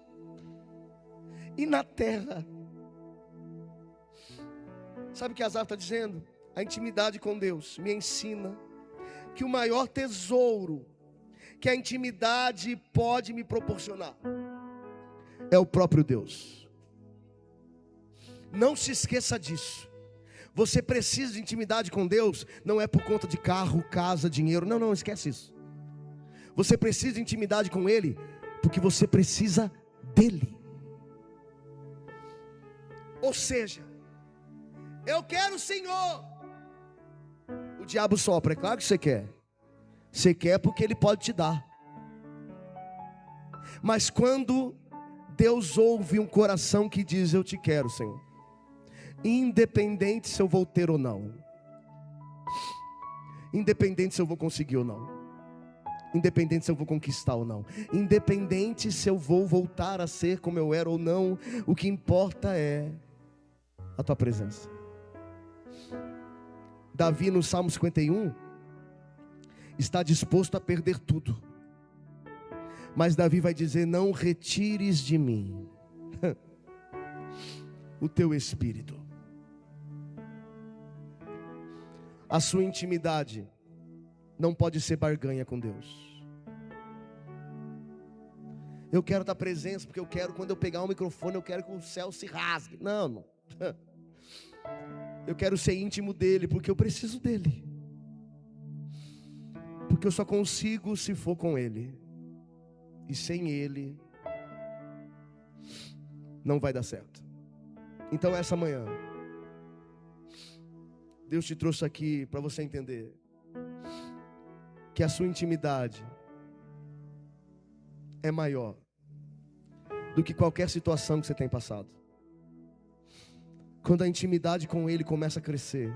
e na terra. Sabe o que Asaf está dizendo? A intimidade com Deus me ensina que o maior tesouro que a intimidade pode me proporcionar é o próprio Deus. Não se esqueça disso. Você precisa de intimidade com Deus, não é por conta de carro, casa, dinheiro. Não, não, esquece isso. Você precisa de intimidade com Ele, porque você precisa dEle. Ou seja, eu quero o Senhor. O diabo sopra, é claro que você quer. Você quer porque Ele pode te dar. Mas quando Deus ouve um coração que diz: eu te quero, Senhor, independente se eu vou ter ou não, independente se eu vou conseguir ou não, independente se eu vou conquistar ou não, independente se eu vou voltar a ser como eu era ou não, o que importa é a tua presença. Davi no Salmo 51 está disposto a perder tudo, mas Davi vai dizer: não retires de mim o teu espírito. A sua intimidade não pode ser barganha com Deus. Eu quero estar presença porque eu quero, quando eu pegar o microfone, eu quero que o céu se rasgue. Não. Eu quero ser íntimo dele porque eu preciso dele. Porque eu só consigo se for com ele. E sem ele não vai dar certo. Então essa manhã Deus te trouxe aqui para você entender que a sua intimidade é maior do que qualquer situação que você tem passado. Quando a intimidade com Ele começa a crescer,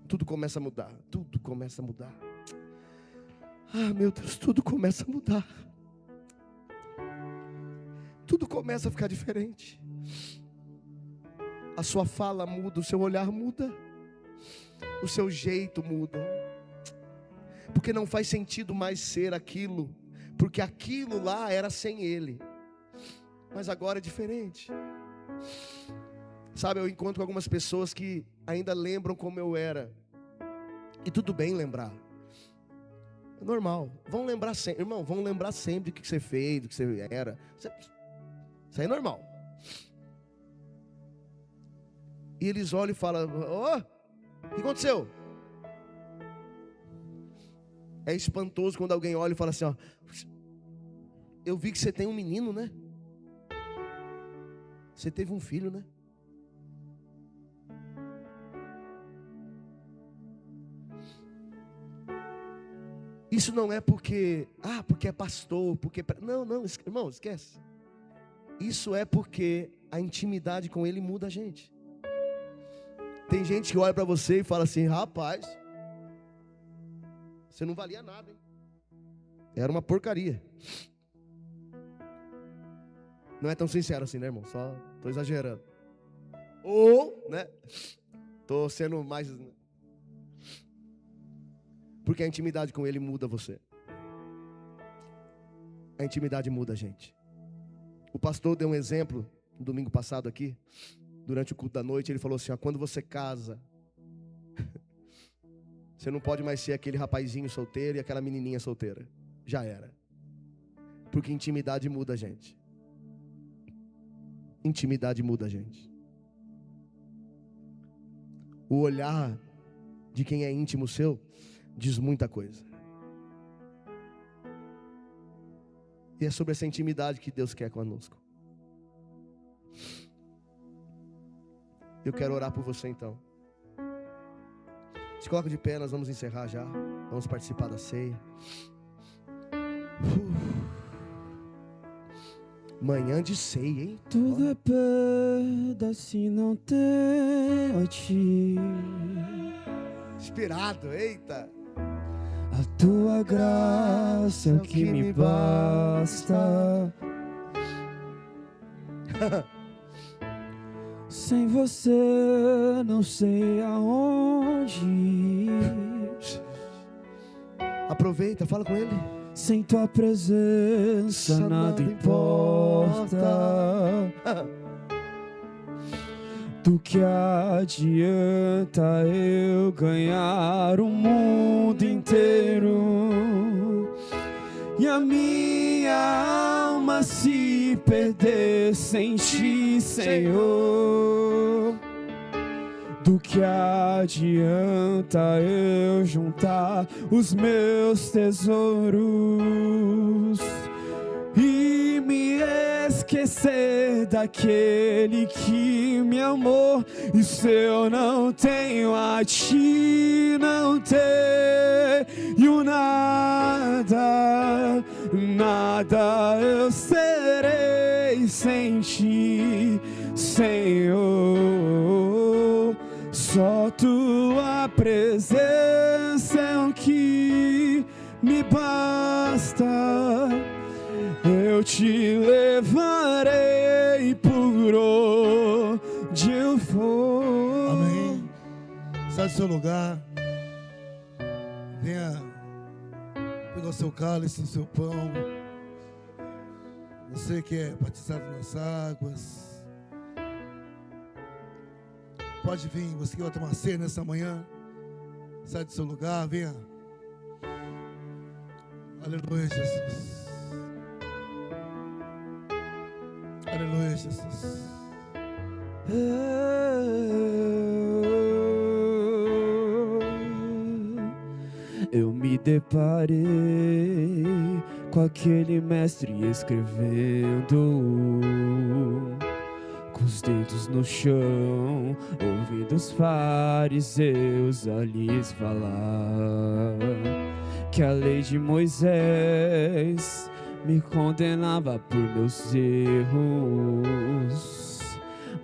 tudo começa a mudar. Tudo começa a mudar. Ah, meu Deus, tudo começa a mudar. Tudo começa a ficar diferente. A sua fala muda, o seu olhar muda, o seu jeito muda. Porque não faz sentido mais ser aquilo, porque aquilo lá era sem Ele. Mas agora é diferente. Sabe, eu encontro algumas pessoas que ainda lembram como eu era. E tudo bem lembrar. É normal. Vão lembrar sempre, irmão, vão lembrar sempre do que você fez, do que você era. Isso aí é normal. E eles olham e falam: o que aconteceu? É espantoso quando alguém olha e fala assim: eu vi que você tem um menino, né? Você teve um filho, né? Isso não é porque é pastor, não, irmão, esquece. Isso é porque a intimidade com Ele muda a gente. Tem gente que olha para você e fala assim: rapaz, você não valia nada, hein? Era uma porcaria. Não é tão sincero assim, né, irmão? Só estou exagerando. Ou, né? Estou sendo mais... Porque a intimidade com Ele muda você. A intimidade muda a gente. O pastor deu um exemplo no domingo passado aqui, durante o culto da noite. Ele falou assim: quando você casa, você não pode mais ser aquele rapazinho solteiro e aquela menininha solteira. Já era. Porque intimidade muda a gente. Intimidade muda a gente. O olhar de quem é íntimo seu diz muita coisa. E é sobre essa intimidade que Deus quer conosco. Eu quero orar por você então. Se coloca de pé, nós vamos encerrar já. Vamos participar da ceia. Manhã de ceia, hein? Tudo é perda se não tem a ti. Inspirado, eita. A tua graça é o que me basta. Sem você não sei aonde ir. Aproveita, fala com Ele. Sem tua presença nada importa. Do que adianta eu ganhar o mundo inteiro e a minha alma se perder sem ti, Senhor? Do que adianta eu juntar os meus tesouros e me esquecer daquele que me amou? E se eu não tenho a ti, não tenho nada, nada eu serei sem ti, Senhor. Só tua presença é o que me basta. Eu te levarei por onde eu for. Amém. Sai do seu lugar. Venha pegar o seu cálice, o seu pão. Você que é batizado nas águas, pode vir. Você que vai tomar ceia nessa manhã, Sai do seu lugar, venha. Aleluia, Jesus. Aleluia, Jesus. Eu me deparei com aquele mestre escrevendo, com os dedos no chão, ouvindo os fariseus a lhes falar que a lei de Moisés me condenava por meus erros,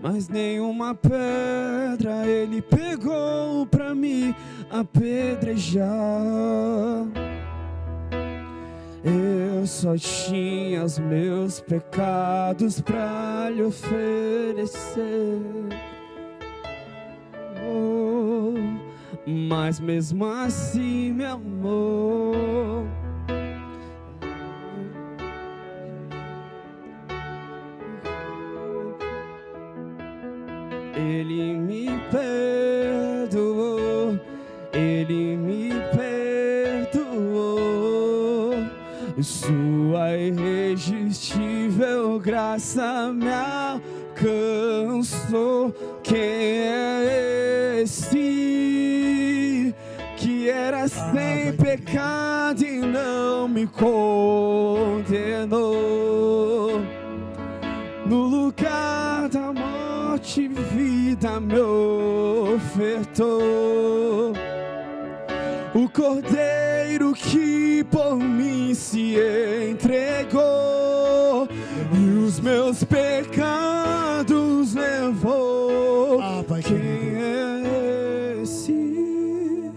mas nenhuma pedra ele pegou pra me apedrejar. Eu só tinha os meus pecados pra lhe oferecer. Oh, mas mesmo assim me amou. Ele me perdoou, Ele me perdoou. Sua irresistível graça me alcançou. Quem é esse que era sem pecado e não me condenou? No lugar da morte, vida me ofertou. O Cordeiro que por mim se entregou e os meus pecados levou. Quem é esse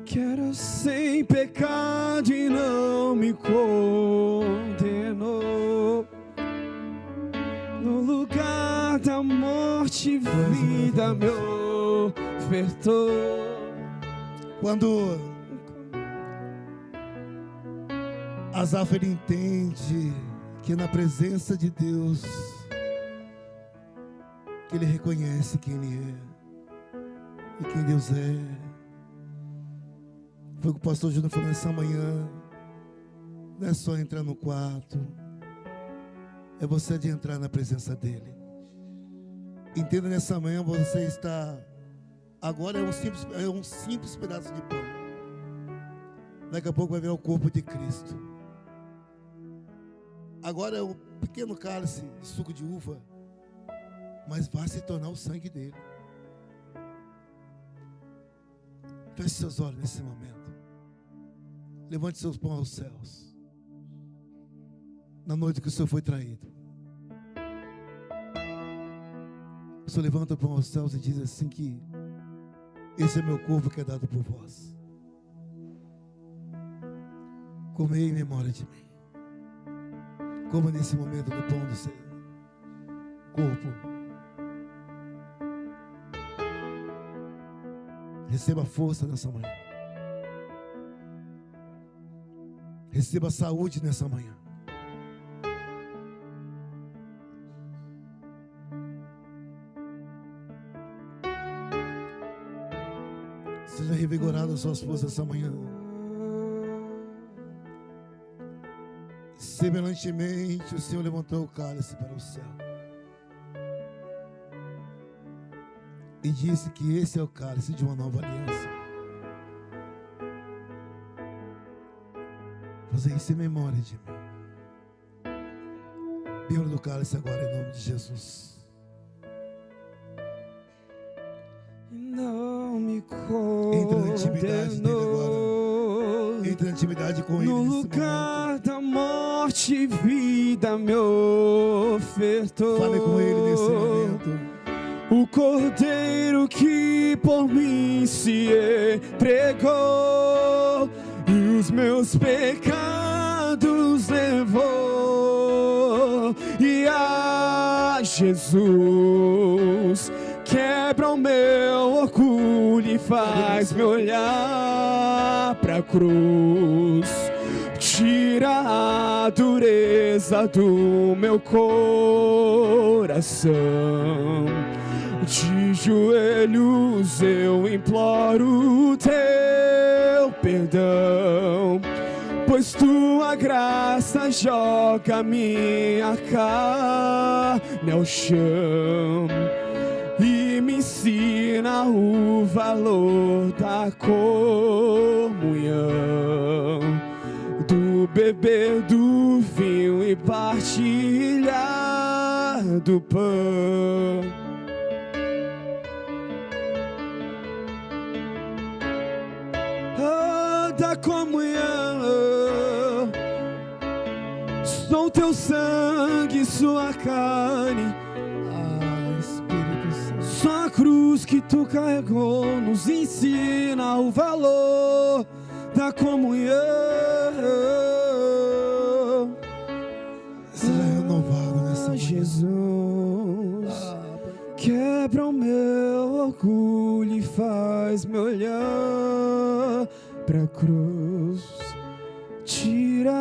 que era sem pecado e não me condenou? No lugar da morte, vida me ofertou. Quando Asaf ele entende que na presença de Deus, que ele reconhece quem ele é e quem Deus é. Foi o que o pastor Júnior falou nessa manhã. Não é só entrar no quarto, é você de entrar na presença dele. Entenda, nessa manhã você está. Agora é um simples pedaço de pão. Daqui a pouco vai ver o corpo de Cristo. Agora é um pequeno cálice de suco de uva, mas vai se tornar o sangue dele. Feche seus olhos nesse momento. Levante seus pães aos céus. Na noite que o Senhor foi traído, o Senhor levanta o pão aos céus e diz assim que esse é meu corpo que é dado por vós. Comei em memória de mim. Coma nesse momento do pão do seu corpo. Receba força nessa manhã. Receba saúde nessa manhã. Seja revigorado as suas forças essa manhã. Semelhantemente, o Senhor levantou o cálice para o céu e disse que esse é o cálice de uma nova aliança. Fazer isso em memória de mim. Beba do cálice agora em nome de Jesus. Não me Entra na intimidade dele agora. Entra na intimidade com ele. No lugar da morte, vida me ofertou. Fale com ele nesse momento. O Cordeiro que por mim se entregou e os meus pecados levou. E a Jesus quebra o meu orgulho e faz-me olhar pra cruz. Tira a dureza do meu coração. De joelhos eu imploro teu perdão, pois tua graça joga minha carne ao chão e me ensina o valor da comunhão, do beber do vinho e partilhar do pão. Da comunhão, sou teu sangue, sua carne. Espírito Santo. Só a cruz que tu carregou nos ensina o valor da comunhão. Seja renovado nessa manhã. Jesus, quebra o meu orgulho e faz-me olhar pra cruz. Tira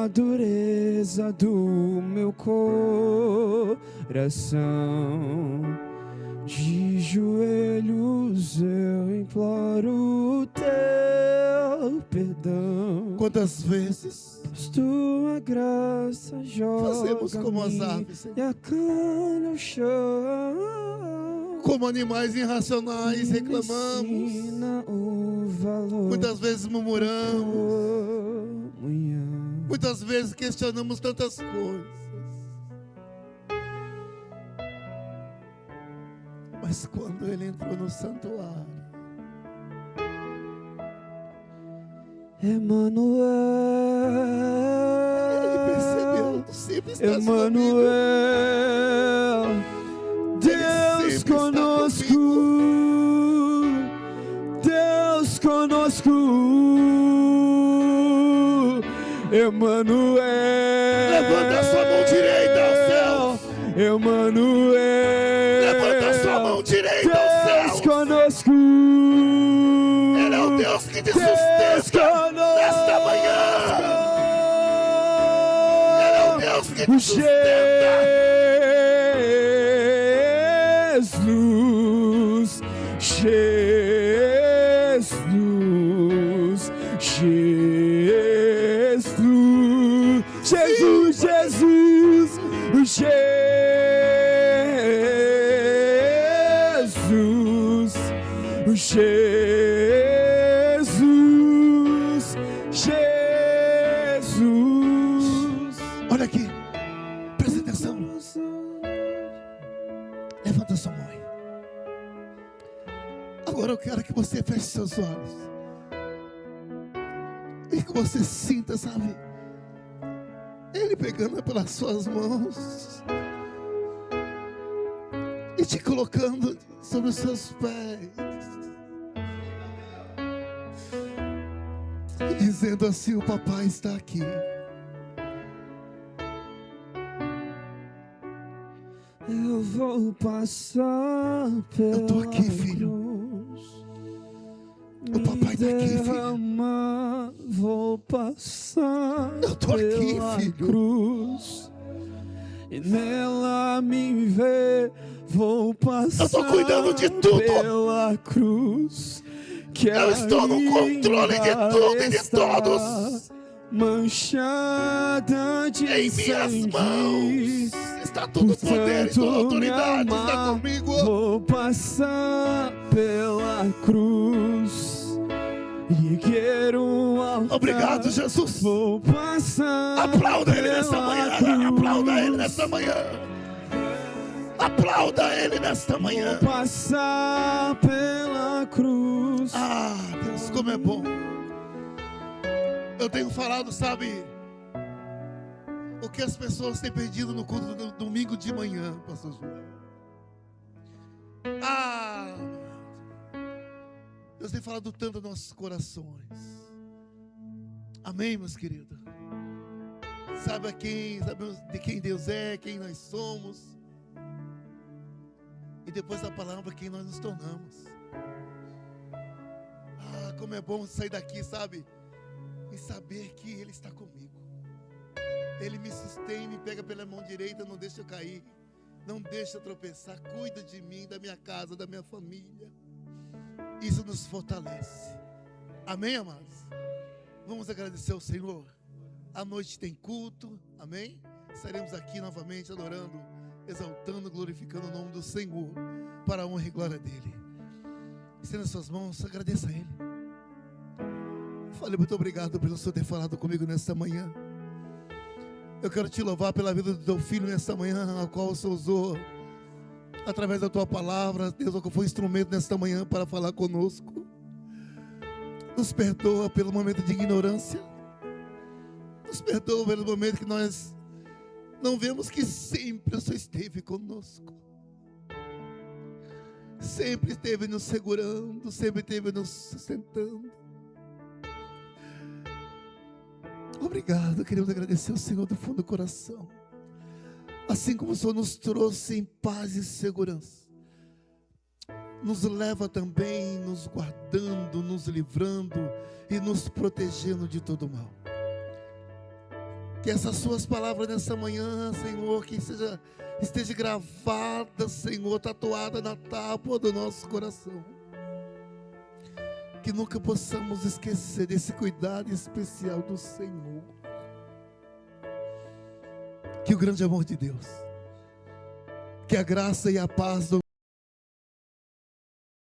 a dureza do meu coração. De joelhos eu imploro teu perdão. Quantas vezes Tua graça joga fazemos como as aves, e a cana ao chão, como animais irracionais, reclamamos, ensina o valor. muitas vezes murmuramos, comunhão. muitas vezes questionamos tantas coisas. Mas quando ele entrou no santuário, Emanuel, ele percebeu, tu sempre estás Emanuel, Deus sempre está conosco, Deus conosco, Emanuel. Levanta a sua mão direita aos céus. Emanuel. Levanta a sua mão direita aos Deus céus. conosco. Ele é o Deus que te sustenta nesta manhã. Ele é o Deus que te sustenta. Jesus, Jesus, Jesus, Jesus, Jesus, Jesus, Jesus, Jesus. Olha aqui, presta atenção. Levanta sua mão aí. Agora eu quero que você feche seus olhos e que você sinta, sabe, Ele pegando pelas suas mãos e te colocando sobre os seus pés e dizendo assim: o papai está aqui. Eu vou passar pela Eu tô aqui, filho. cruz. O papai tá aqui, filho. Derramar, vou passar Eu tô aqui, pela filho. cruz. E nela me ver, vou passar Eu tô cuidando de tudo. pela cruz. Que Eu estou no controle de ainda tudo e de está todos. manchada de Em minhas sangue. mãos está todo o poder e toda a autoridade está comigo. Vou passar pela cruz e quero um altar. Obrigado, Jesus. Vou passar. Aplauda Ele nesta pela manhã. cruz. Aplauda Ele nesta manhã. Aplauda Ele nesta manhã. Vou passar pela cruz. Ah, Deus, como é bom. Eu tenho falado, sabe, o que as pessoas têm perdido no culto do domingo de manhã, pastor João. Ah, Deus tem falado tanto aos nossos corações. Amém, meus queridos? Sabe de quem Deus é, quem nós somos. E depois da palavra, quem nós nos tornamos. Ah, como é bom sair daqui, sabe, e saber que Ele está comigo. Ele me sustém, me pega pela mão direita, não deixa eu cair. Não deixa tropeçar. Cuida de mim, da minha casa, da minha família. Isso nos fortalece. Amém, amados? Vamos agradecer ao Senhor. À noite tem culto. Amém? Estaremos aqui novamente adorando, exaltando, glorificando o nome do Senhor, para a honra e glória dEle. Estenda as suas mãos, agradeça a Ele. Fale, muito obrigado pelo Senhor ter falado comigo nesta manhã. Eu quero te louvar pela vida do teu filho nesta manhã, a qual o Senhor usou, através da tua palavra. Deus, que foi instrumento nesta manhã para falar conosco. Nos perdoa pelo momento de ignorância. Nos perdoa pelo momento que nós não vemos que sempre o Senhor esteve conosco. Sempre esteve nos segurando, sempre esteve nos sustentando. Obrigado, queremos agradecer ao Senhor do fundo do coração. Assim como o Senhor nos trouxe em paz e segurança, nos leva também nos guardando, nos livrando e nos protegendo de todo mal. Que essas suas palavras nessa manhã, Senhor, que esteja gravada, Senhor, tatuada na tábua do nosso coração. Que nunca possamos esquecer desse cuidado especial do Senhor. Que o grande amor de Deus, que a graça e a paz do